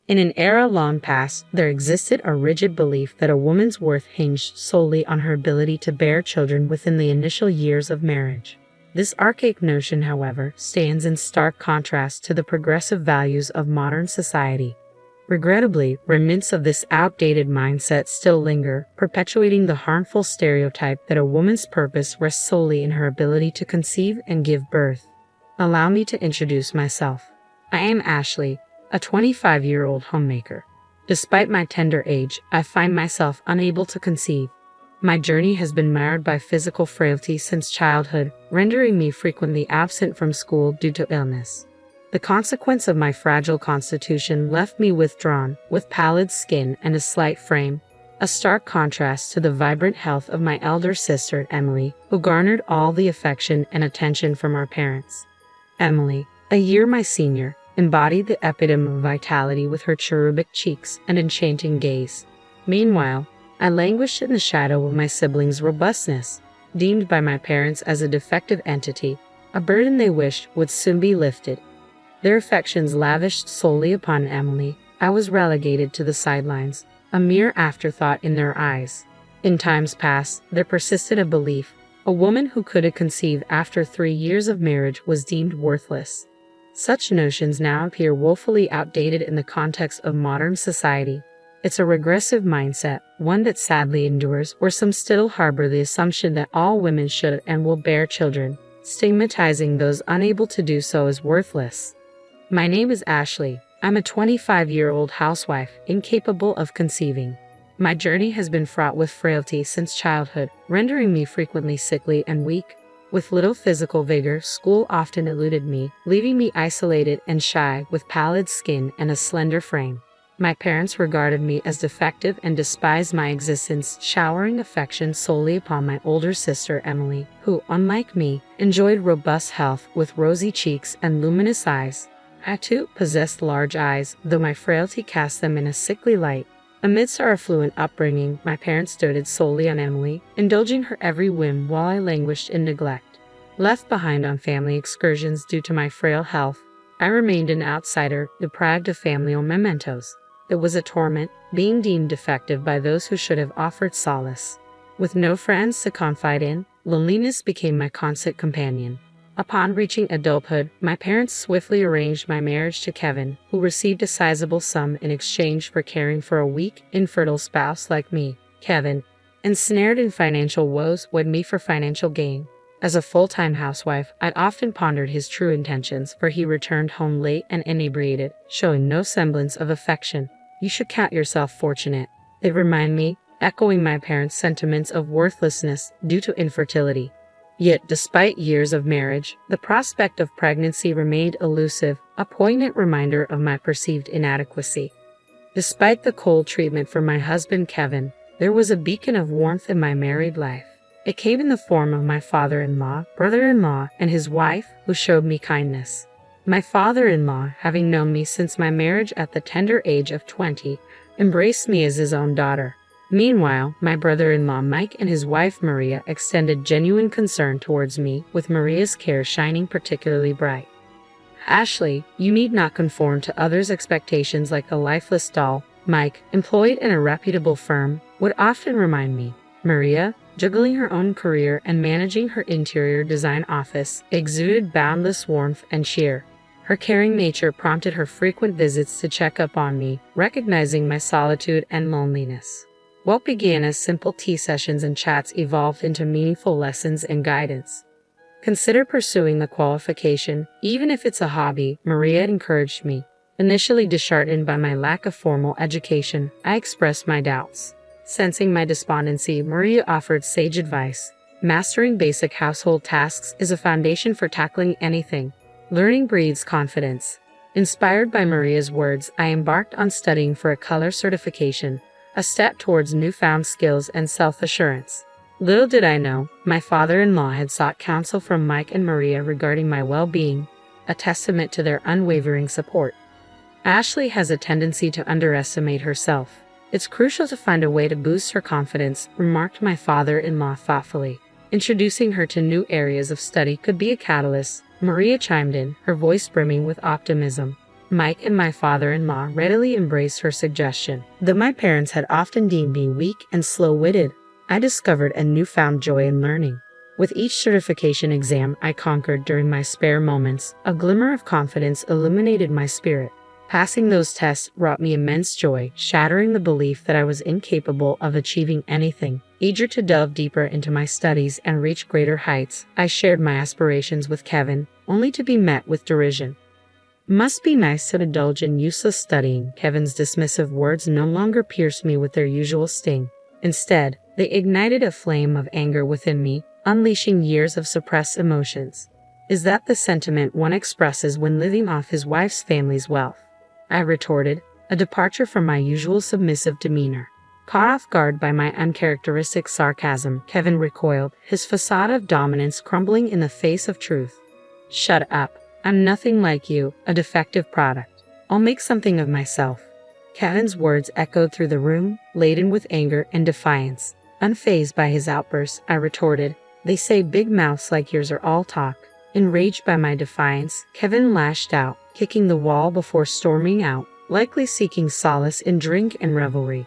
In an era long past, there existed a rigid belief that a woman's worth hinged solely on her ability to bear children within the initial years of marriage. This archaic notion, however, stands in stark contrast to the progressive values of modern society. Regrettably, remnants of this outdated mindset still linger, perpetuating the harmful stereotype that a woman's purpose rests solely in her ability to conceive and give birth. Allow me to introduce myself. I am Ashley, a 25-year-old homemaker. Despite my tender age, I find myself unable to conceive. My journey has been marred by physical frailty since childhood, rendering me frequently absent from school due to illness. The consequence of my fragile constitution left me withdrawn, with pallid skin and a slight frame, a stark contrast to the vibrant health of my elder sister, Emily, who garnered all the affection and attention from our parents. Emily, a year my senior, embodied the epitome of vitality with her cherubic cheeks and enchanting gaze. Meanwhile, I languished in the shadow of my siblings' robustness, deemed by my parents as a defective entity, a burden they wished would soon be lifted. Their affections lavished solely upon Emily, I was relegated to the sidelines, a mere afterthought in their eyes. In times past, there persisted a belief: a woman who could conceive after 3 years of marriage was deemed worthless. Such notions now appear woefully outdated in the context of modern society. It's a regressive mindset, one that sadly endures, where some still harbor the assumption that all women should and will bear children, stigmatizing those unable to do so as worthless. My name is Ashley. I'm a 25-year-old housewife, incapable of conceiving. My journey has been fraught with frailty since childhood, rendering me frequently sickly and weak. With little physical vigor, school often eluded me, leaving me isolated and shy with pallid skin and a slender frame. My parents regarded me as defective and despised my existence, showering affection solely upon my older sister Emily, who, unlike me, enjoyed robust health with rosy cheeks and luminous eyes. I too possessed large eyes, though my frailty cast them in a sickly light. Amidst our affluent upbringing, my parents doted solely on Emily, indulging her every whim while I languished in neglect. Left behind on family excursions due to my frail health, I remained an outsider, deprived of familial mementos. It was a torment, being deemed defective by those who should have offered solace. With no friends to confide in, loneliness became my constant companion. Upon reaching adulthood, my parents swiftly arranged my marriage to Kevin, who received a sizable sum in exchange for caring for a weak, infertile spouse like me. Kevin, ensnared in financial woes, wed me for financial gain. As a full-time housewife, I'd often pondered his true intentions, for he returned home late and inebriated, showing no semblance of affection. You should count yourself fortunate, they remind me, echoing my parents' sentiments of worthlessness due to infertility. Yet, despite years of marriage, the prospect of pregnancy remained elusive, a poignant reminder of my perceived inadequacy. Despite the cold treatment from my husband Kevin, there was a beacon of warmth in my married life. It came in the form of my father-in-law, brother-in-law, and his wife, who showed me kindness. My father-in-law, having known me since my marriage at the tender age of 20, embraced me as his own daughter. Meanwhile, my brother-in-law Mike and his wife Maria extended genuine concern towards me, with Maria's care shining particularly bright. Ashley, you need not conform to others' expectations like a lifeless doll, Mike, employed in a reputable firm, would often remind me. Maria, juggling her own career and managing her interior design office, exuded boundless warmth and cheer. Her caring nature prompted her frequent visits to check up on me, recognizing my solitude and loneliness. What began as simple tea sessions and chats evolved into meaningful lessons and guidance. Consider pursuing the qualification, even if it's a hobby, Maria encouraged me. Initially disheartened by my lack of formal education, I expressed my doubts. Sensing my despondency, Maria offered sage advice. Mastering basic household tasks is a foundation for tackling anything. Learning breeds confidence. Inspired by Maria's words, I embarked on studying for a color certification, a step towards newfound skills and self-assurance. Little did I know, my father-in-law had sought counsel from Mike and Maria regarding my well-being, a testament to their unwavering support. Ashley has a tendency to underestimate herself. It's crucial to find a way to boost her confidence, remarked my father-in-law thoughtfully. Introducing her to new areas of study could be a catalyst, Maria chimed in, her voice brimming with optimism. Mike and my father-in-law readily embraced her suggestion. Though my parents had often deemed me weak and slow-witted, I discovered a newfound joy in learning. With each certification exam I conquered during my spare moments, a glimmer of confidence illuminated my spirit. Passing those tests brought me immense joy, shattering the belief that I was incapable of achieving anything. Eager to delve deeper into my studies and reach greater heights, I shared my aspirations with Kevin, only to be met with derision. "Must be nice to indulge in useless studying." Kevin's dismissive words no longer pierced me with their usual sting. Instead, they ignited a flame of anger within me, unleashing years of suppressed emotions. "Is that the sentiment one expresses when living off his wife's family's wealth?" I retorted, a departure from my usual submissive demeanor. Caught off guard by my uncharacteristic sarcasm, Kevin recoiled, his facade of dominance crumbling in the face of truth. "Shut up. I'm nothing like you, a defective product. I'll make something of myself." Kevin's words echoed through the room, laden with anger and defiance. Unfazed by his outburst, I retorted, "They say big mouths like yours are all talk." Enraged by my defiance, Kevin lashed out, kicking the wall before storming out, likely seeking solace in drink and revelry.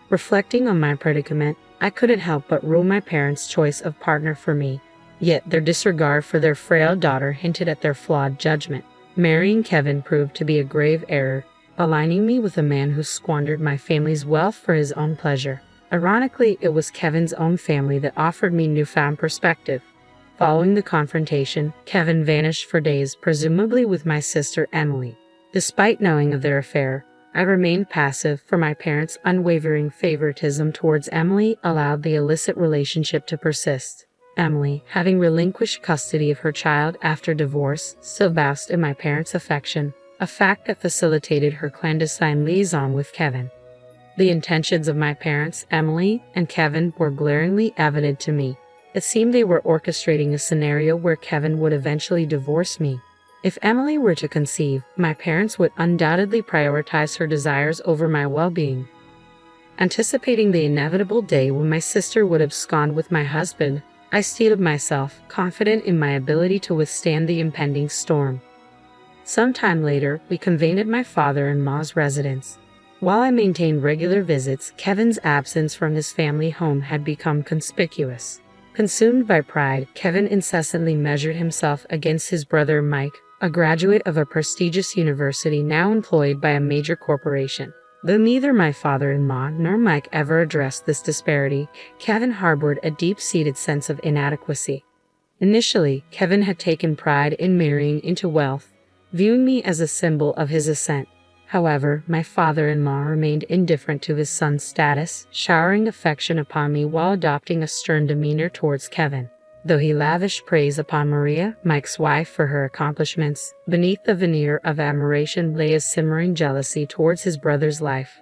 Reflecting on my predicament, I couldn't help but rule my parents' choice of partner for me. Yet their disregard for their frail daughter hinted at their flawed judgment. Marrying Kevin proved to be a grave error, aligning me with a man who squandered my family's wealth for his own pleasure. Ironically, it was Kevin's own family that offered me newfound perspective. Following the confrontation, Kevin vanished for days, presumably with my sister Emily. Despite knowing of their affair, I remained passive, for my parents' unwavering favoritism towards Emily allowed the illicit relationship to persist. Emily, having relinquished custody of her child after divorce, still basked in my parents' affection, a fact that facilitated her clandestine liaison with Kevin. The intentions of my parents, Emily and Kevin, were glaringly evident to me. It seemed they were orchestrating a scenario where Kevin would eventually divorce me. If Emily were to conceive, my parents would undoubtedly prioritize her desires over my well-being. Anticipating the inevitable day when my sister would abscond with my husband, I steeled myself, confident in my ability to withstand the impending storm. Some time later, we convened at my father-in-law's residence. While I maintained regular visits, Kevin's absence from his family home had become conspicuous. Consumed by pride, Kevin incessantly measured himself against his brother Mike, a graduate of a prestigious university now employed by a major corporation. Though neither my father-in-law nor Mike ever addressed this disparity, Kevin harbored a deep-seated sense of inadequacy. Initially, Kevin had taken pride in marrying into wealth, viewing me as a symbol of his ascent. However, my father-in-law remained indifferent to his son's status, showering affection upon me while adopting a stern demeanor towards Kevin. Though he lavished praise upon Maria, Mike's wife, for her accomplishments, beneath the veneer of admiration lay a simmering jealousy towards his brother's life.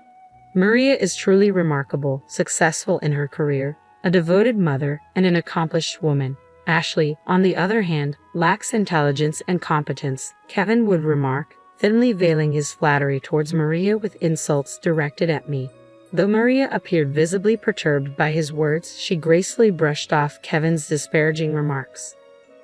Maria is truly remarkable, successful in her career, a devoted mother, and an accomplished woman. Ashley, on the other hand, lacks intelligence and competence, Kevin would remark, thinly veiling his flattery towards Maria with insults directed at me. Though Maria appeared visibly perturbed by his words, she gracefully brushed off Kevin's disparaging remarks.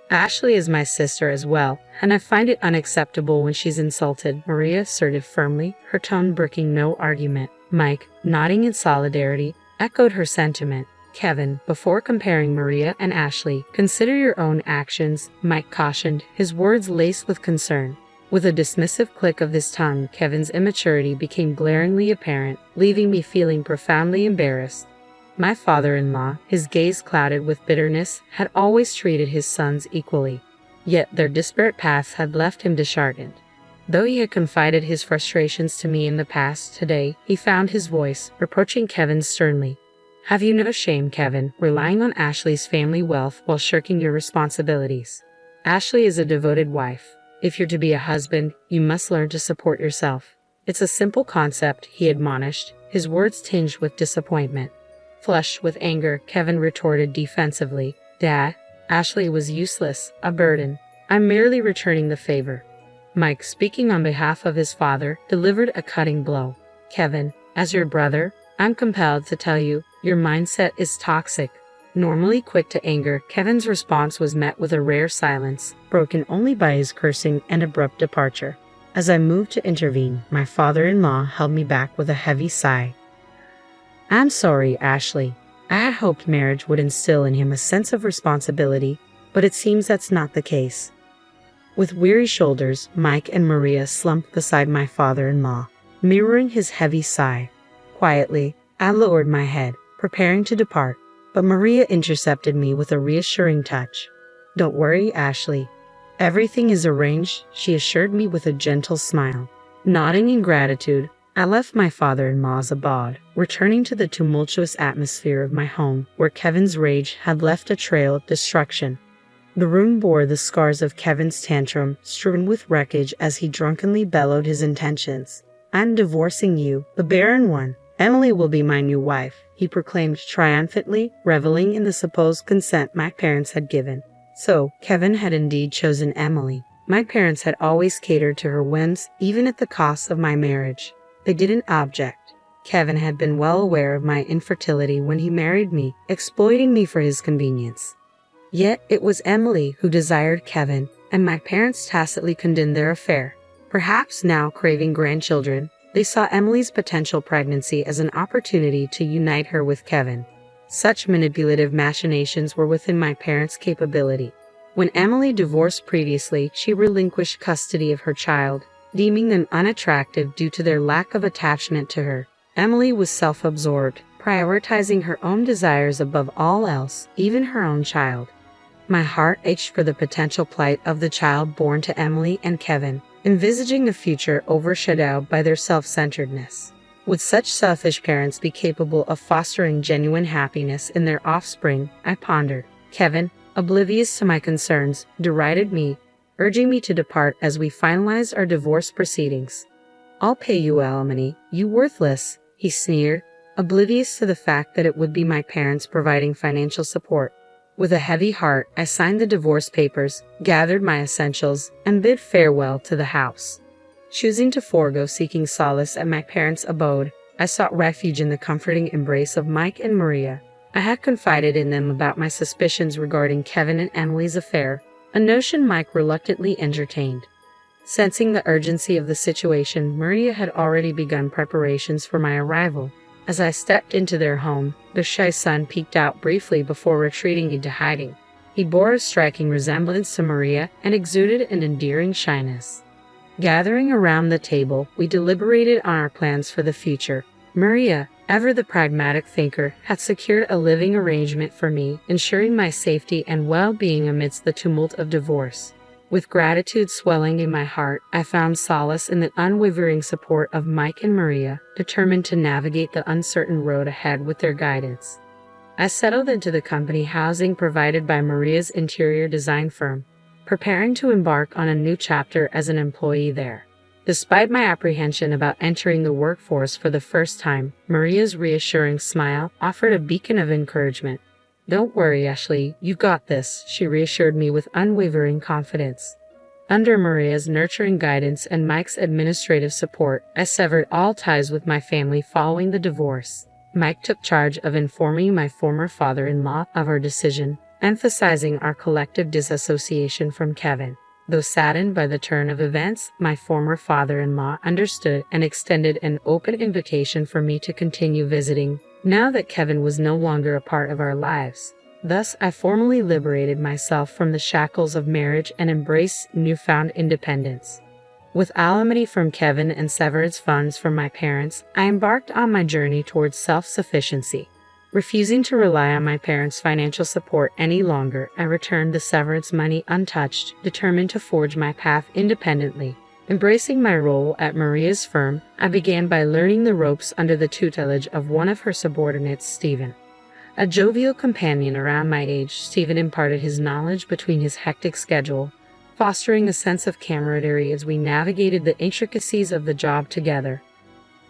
"Ashley is my sister as well, and I find it unacceptable when she's insulted," Maria asserted firmly, her tone brooking no argument. Mike, nodding in solidarity, echoed her sentiment. "Kevin, before comparing Maria and Ashley, consider your own actions," Mike cautioned, his words laced with concern. With a dismissive click of his tongue, Kevin's immaturity became glaringly apparent, leaving me feeling profoundly embarrassed. My father-in-law, his gaze clouded with bitterness, had always treated his sons equally. Yet their disparate paths had left him disheartened. Though he had confided his frustrations to me in the past, today he found his voice, reproaching Kevin sternly. "Have you no shame, Kevin, relying on Ashley's family wealth while shirking your responsibilities? Ashley is a devoted wife. If you're to be a husband, you must learn to support yourself. It's a simple concept," he admonished, his words tinged with disappointment. Flushed with anger, Kevin retorted defensively, "Dad, Ashley was useless, a burden. I'm merely returning the favor." Mike, speaking on behalf of his father, delivered a cutting blow. "Kevin, as your brother, I'm compelled to tell you, your mindset is toxic." Normally quick to anger, Kevin's response was met with a rare silence, broken only by his cursing and abrupt departure. As I moved to intervene, my father-in-law held me back with a heavy sigh. "I'm sorry, Ashley. I had hoped marriage would instill in him a sense of responsibility, but it seems that's not the case." With weary shoulders, Mike and Maria slumped beside my father-in-law, mirroring his heavy sigh. Quietly, I lowered my head, preparing to depart, but Maria intercepted me with a reassuring touch. "Don't worry, Ashley. Everything is arranged," she assured me with a gentle smile. Nodding in gratitude, I left my father-in-law's abode, returning to the tumultuous atmosphere of my home, where Kevin's rage had left a trail of destruction. The room bore the scars of Kevin's tantrum, strewn with wreckage as he drunkenly bellowed his intentions. "I'm divorcing you, the barren one. Emily will be my new wife," he proclaimed triumphantly, reveling in the supposed consent my parents had given. So, Kevin had indeed chosen Emily. My parents had always catered to her whims, even at the cost of my marriage. They didn't object. Kevin had been well aware of my infertility when he married me, exploiting me for his convenience. Yet it was Emily who desired Kevin, and my parents tacitly condoned their affair. Perhaps now craving grandchildren, they saw Emily's potential pregnancy as an opportunity to unite her with Kevin. Such manipulative machinations were within my parents' capability. When Emily divorced previously, she relinquished custody of her child, deeming them unattractive due to their lack of attachment to her. Emily was self-absorbed, prioritizing her own desires above all else, even her own child. My heart ached for the potential plight of the child born to Emily and Kevin, envisaging a future overshadowed by their self-centeredness. Would such selfish parents be capable of fostering genuine happiness in their offspring? I pondered. Kevin, oblivious to my concerns, derided me, urging me to depart as we finalized our divorce proceedings. "I'll pay you alimony, you worthless," he sneered, oblivious to the fact that it would be my parents providing financial support. With a heavy heart, I signed the divorce papers, gathered my essentials, and bid farewell to the house. Choosing to forego seeking solace at my parents' abode, I sought refuge in the comforting embrace of Mike and Maria. I had confided in them about my suspicions regarding Kevin and Emily's affair, a notion Mike reluctantly entertained. Sensing the urgency of the situation, Maria had already begun preparations for my arrival. As I stepped into their home, their shy son peeked out briefly before retreating into hiding. He bore a striking resemblance to Maria and exuded an endearing shyness. Gathering around the table, we deliberated on our plans for the future. Maria, ever the pragmatic thinker, had secured a living arrangement for me, ensuring my safety and well-being amidst the tumult of divorce. With gratitude swelling in my heart, I found solace in the unwavering support of Mike and Maria, determined to navigate the uncertain road ahead with their guidance. I settled into the company housing provided by Maria's interior design firm, preparing to embark on a new chapter as an employee there. Despite my apprehension about entering the workforce for the first time, Maria's reassuring smile offered a beacon of encouragement. "Don't worry, Ashley, you got this," she reassured me with unwavering confidence. Under Maria's nurturing guidance and Mike's administrative support, I severed all ties with my family following the divorce. Mike took charge of informing my former father-in-law of our decision, emphasizing our collective disassociation from Kevin. Though saddened by the turn of events, my former father-in-law understood and extended an open invitation for me to continue visiting, now that Kevin was no longer a part of our lives. Thus, I formally liberated myself from the shackles of marriage and embraced newfound independence. With alimony from Kevin and severance funds from my parents, I embarked on my journey towards self-sufficiency. Refusing to rely on my parents' financial support any longer, I returned the severance money untouched, determined to forge my path independently. Embracing my role at Maria's firm, I began by learning the ropes under the tutelage of one of her subordinates, Stephen. A jovial companion around my age, Stephen imparted his knowledge between his hectic schedule, fostering a sense of camaraderie as we navigated the intricacies of the job together.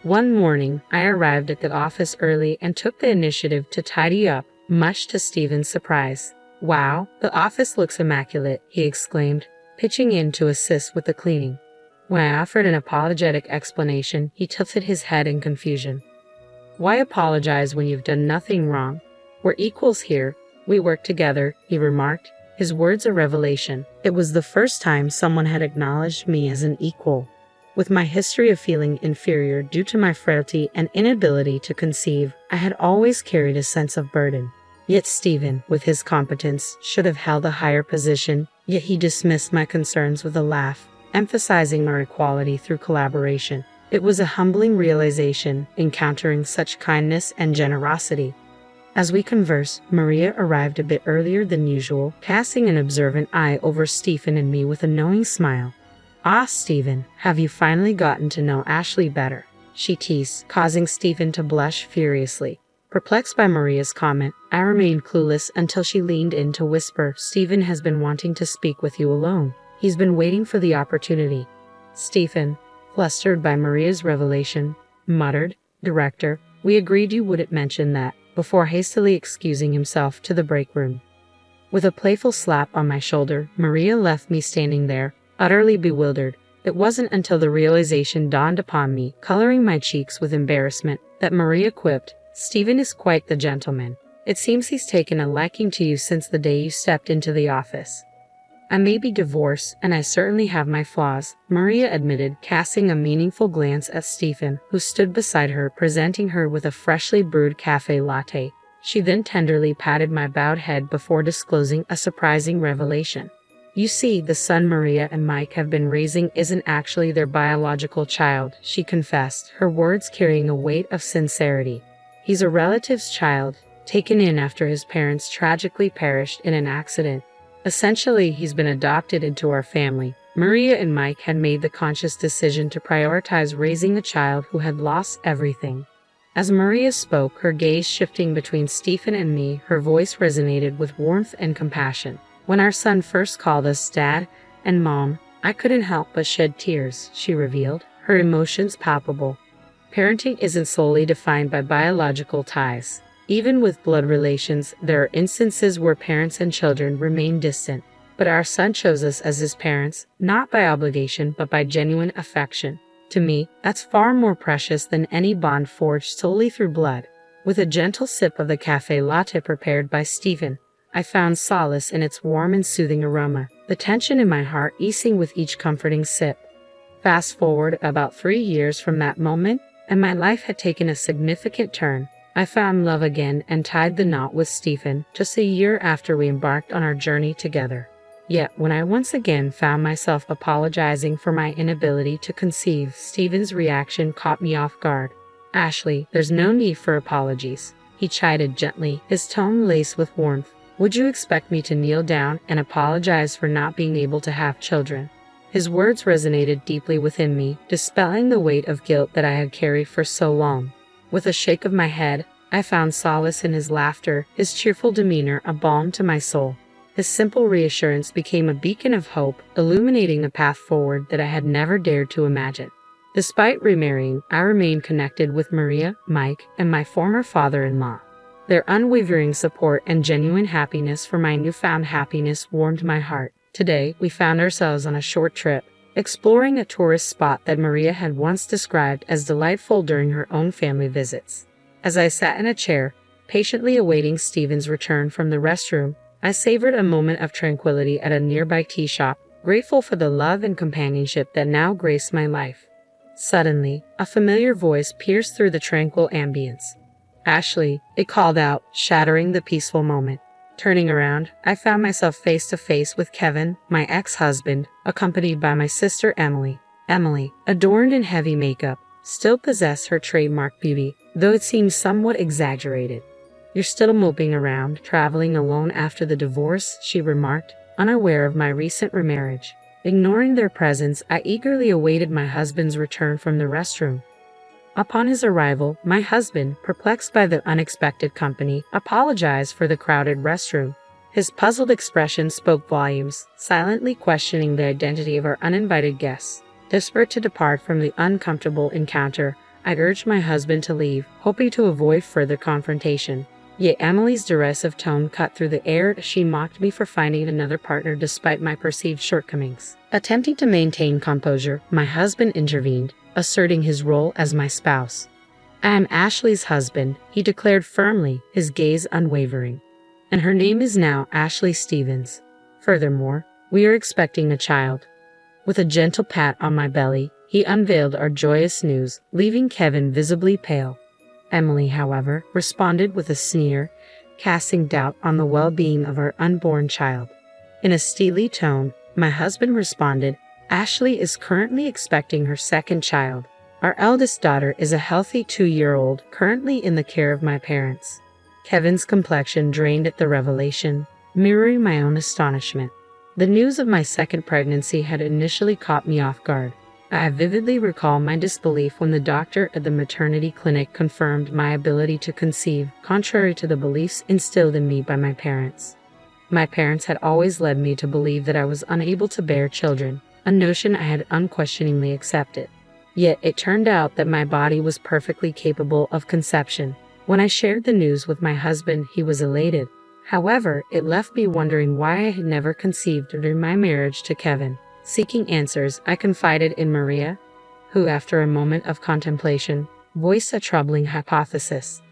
One morning, I arrived at the office early and took the initiative to tidy up, much to Stephen's surprise. "Wow, the office looks immaculate," he exclaimed, pitching in to assist with the cleaning. When I offered an apologetic explanation, he tilted his head in confusion. "Why apologize when you've done nothing wrong? We're equals here. We work together," he remarked, his words a revelation. It was the first time someone had acknowledged me as an equal. With my history of feeling inferior due to my frailty and inability to conceive, I had always carried a sense of burden. Yet Stephen, with his competence, should have held a higher position, yet he dismissed my concerns with a laugh, emphasizing our equality through collaboration. It was a humbling realization, encountering such kindness and generosity. As we conversed, Maria arrived a bit earlier than usual, casting an observant eye over Stephen and me with a knowing smile. "Ah, Stephen, have you finally gotten to know Ashley better?" she teased, causing Stephen to blush furiously. Perplexed by Maria's comment, I remained clueless until she leaned in to whisper, "Stephen has been wanting to speak with you alone. He's been waiting for the opportunity." Stephen, flustered by Maria's revelation, muttered, "Director, we agreed you wouldn't mention that," before hastily excusing himself to the break room. With a playful slap on my shoulder, Maria left me standing there, utterly bewildered. It wasn't until the realization dawned upon me, coloring my cheeks with embarrassment, that Maria quipped, "Stephen is quite the gentleman. It seems he's taken a liking to you since the day you stepped into the office." "I may be divorced, and I certainly have my flaws," Maria admitted, casting a meaningful glance at Stephen, who stood beside her, presenting her with a freshly brewed cafe latte. She then tenderly patted my bowed head before disclosing a surprising revelation. "You see, the son Maria and Mike have been raising isn't actually their biological child," she confessed, her words carrying a weight of sincerity. "He's a relative's child, taken in after his parents tragically perished in an accident. Essentially, he's been adopted into our family." Maria and Mike had made the conscious decision to prioritize raising a child who had lost everything. As Maria spoke, her gaze shifting between Stephen and me, her voice resonated with warmth and compassion. "When our son first called us Dad and Mom, I couldn't help but shed tears," she revealed, her emotions palpable. "Parenting isn't solely defined by biological ties. Even with blood relations, there are instances where parents and children remain distant. But our son chose us as his parents, not by obligation, but by genuine affection. To me, that's far more precious than any bond forged solely through blood." With a gentle sip of the cafe latte prepared by Stephen, I found solace in its warm and soothing aroma, the tension in my heart easing with each comforting sip. Fast forward about 3 years from that moment, and my life had taken a significant turn. I found love again and tied the knot with Stephen just a year after we embarked on our journey together. Yet, when I once again found myself apologizing for my inability to conceive, Stephen's reaction caught me off guard. "Ashley, there's no need for apologies," he chided gently, his tone laced with warmth. "Would you expect me to kneel down and apologize for not being able to have children?" His words resonated deeply within me, dispelling the weight of guilt that I had carried for so long. With a shake of my head, I found solace in his laughter, his cheerful demeanor a balm to my soul. His simple reassurance became a beacon of hope, illuminating a path forward that I had never dared to imagine. Despite remarrying, I remained connected with Maria, Mike, and my former father-in-law. Their unwavering support and genuine happiness for my newfound happiness warmed my heart. Today, we found ourselves on a short trip, exploring a tourist spot that Maria had once described as delightful during her own family visits. As I sat in a chair, patiently awaiting Stephen's return from the restroom, I savored a moment of tranquility at a nearby tea shop, grateful for the love and companionship that now graced my life. Suddenly, a familiar voice pierced through the tranquil ambience. "Ashley," it called out, shattering the peaceful moment. Turning around, I found myself face to face with Kevin, my ex-husband, accompanied by my sister Emily. Emily, adorned in heavy makeup, still possessed her trademark beauty, though it seemed somewhat exaggerated. "You're still moping around, traveling alone after the divorce," she remarked, unaware of my recent remarriage. Ignoring their presence, I eagerly awaited my husband's return from the restroom. Upon his arrival, my husband, perplexed by the unexpected company, apologized for the crowded restroom. His puzzled expression spoke volumes, silently questioning the identity of our uninvited guests. Desperate to depart from the uncomfortable encounter, I urged my husband to leave, hoping to avoid further confrontation. Yet Emily's derisive tone cut through the air as she mocked me for finding another partner despite my perceived shortcomings. Attempting to maintain composure, my husband intervened, asserting his role as my spouse. "I am Ashley's husband," he declared firmly, his gaze unwavering. "And her name is now Ashley Stevens. Furthermore, we are expecting a child." With a gentle pat on my belly, He unveiled our joyous news, leaving Kevin visibly pale. Emily, however, responded with a sneer, casting doubt on the well-being of our unborn child. In a steely tone, my husband responded, "Ashley is currently expecting her second child. Our eldest daughter is a healthy 2-year-old, currently in the care of my parents." Kevin's complexion drained at the revelation, mirroring my own astonishment. The news of my second pregnancy had initially caught me off guard. I vividly recall my disbelief when the doctor at the maternity clinic confirmed my ability to conceive, contrary to the beliefs instilled in me by my parents. My parents had always led me to believe that I was unable to bear children, a notion I had unquestioningly accepted. Yet it turned out that my body was perfectly capable of conception. When I shared the news with my husband, he was elated. However, it left me wondering why I had never conceived during my marriage to Kevin. Seeking answers, I confided in Maria, who, after a moment of contemplation, voiced a troubling hypothesis.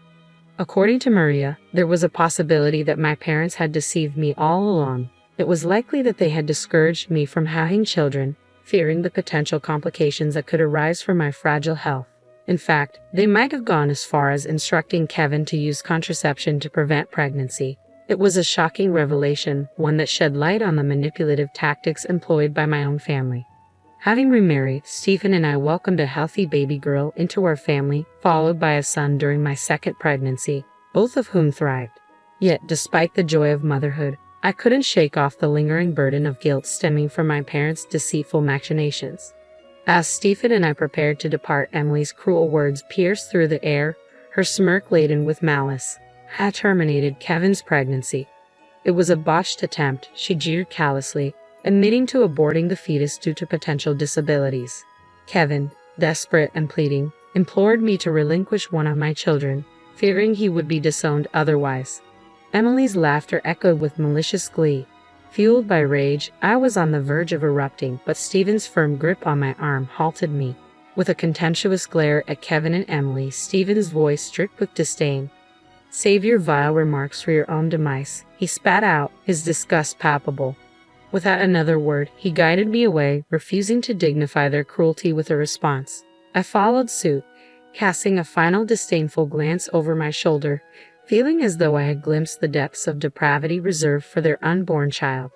According to Maria, there was a possibility that my parents had deceived me all along. It was likely that they had discouraged me from having children, fearing the potential complications that could arise from my fragile health. In fact, they might have gone as far as instructing Kevin to use contraception to prevent pregnancy. It was a shocking revelation, one that shed light on the manipulative tactics employed by my own family. Having remarried, Stephen and I welcomed a healthy baby girl into our family, followed by a son during my second pregnancy, both of whom thrived. Yet, despite the joy of motherhood, I couldn't shake off the lingering burden of guilt stemming from my parents' deceitful machinations. As Stephen and I prepared to depart, Emily's cruel words pierced through the air, her smirk laden with malice. Had terminated Kevin's pregnancy. It was a botched attempt, she jeered callously, admitting to aborting the fetus due to potential disabilities. Kevin, desperate and pleading, implored me to relinquish one of my children, fearing he would be disowned otherwise. Emily's laughter echoed with malicious glee. Fueled by rage, I was on the verge of erupting, but Stephen's firm grip on my arm halted me. With a contemptuous glare at Kevin and Emily, Stephen's voice dripped with disdain. "Save your vile remarks for your own demise," he spat out, his disgust palpable. Without another word, he guided me away, refusing to dignify their cruelty with a response. I followed suit, casting a final disdainful glance over my shoulder, feeling as though I had glimpsed the depths of depravity reserved for their unborn child.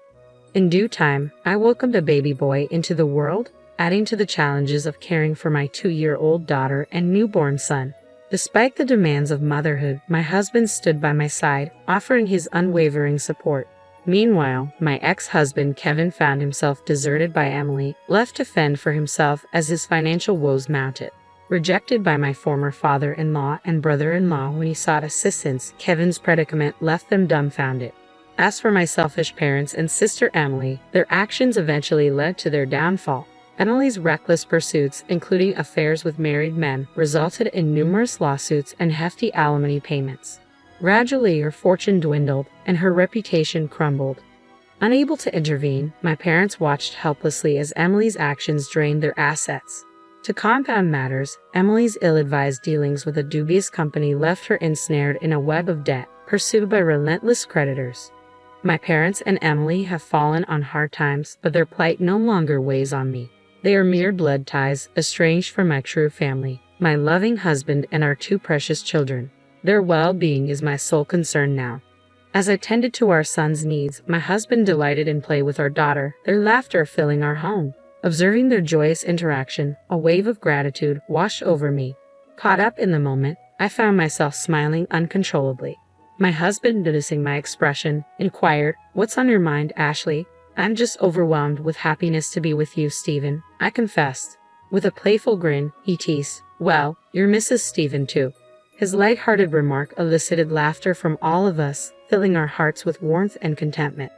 In due time, I welcomed a baby boy into the world, adding to the challenges of caring for my 2-year-old daughter and newborn son. Despite the demands of motherhood, my husband stood by my side, offering his unwavering support. Meanwhile, my ex-husband Kevin found himself deserted by Emily, left to fend for himself as his financial woes mounted. Rejected by my former father-in-law and brother-in-law when he sought assistance, Kevin's predicament left them dumbfounded. As for my selfish parents and sister Emily, their actions eventually led to their downfall. Emily's reckless pursuits, including affairs with married men, resulted in numerous lawsuits and hefty alimony payments. Gradually, her fortune dwindled, and her reputation crumbled. Unable to intervene, my parents watched helplessly as Emily's actions drained their assets. To compound matters, Emily's ill-advised dealings with a dubious company left her ensnared in a web of debt, pursued by relentless creditors. My parents and Emily have fallen on hard times, but their plight no longer weighs on me. They are mere blood ties, estranged from my true family, my loving husband and our 2 precious children. Their well-being is my sole concern now. As I tended to our son's needs, my husband delighted in play with our daughter, their laughter filling our home. Observing their joyous interaction, a wave of gratitude washed over me. Caught up in the moment, I found myself smiling uncontrollably. My husband, noticing my expression, inquired, "What's on your mind, Ashley?" "I'm just overwhelmed with happiness to be with you, Stephen," I confessed. With a playful grin, he teased, "Well, you're Mrs. Stephen too." His light-hearted remark elicited laughter from all of us, filling our hearts with warmth and contentment.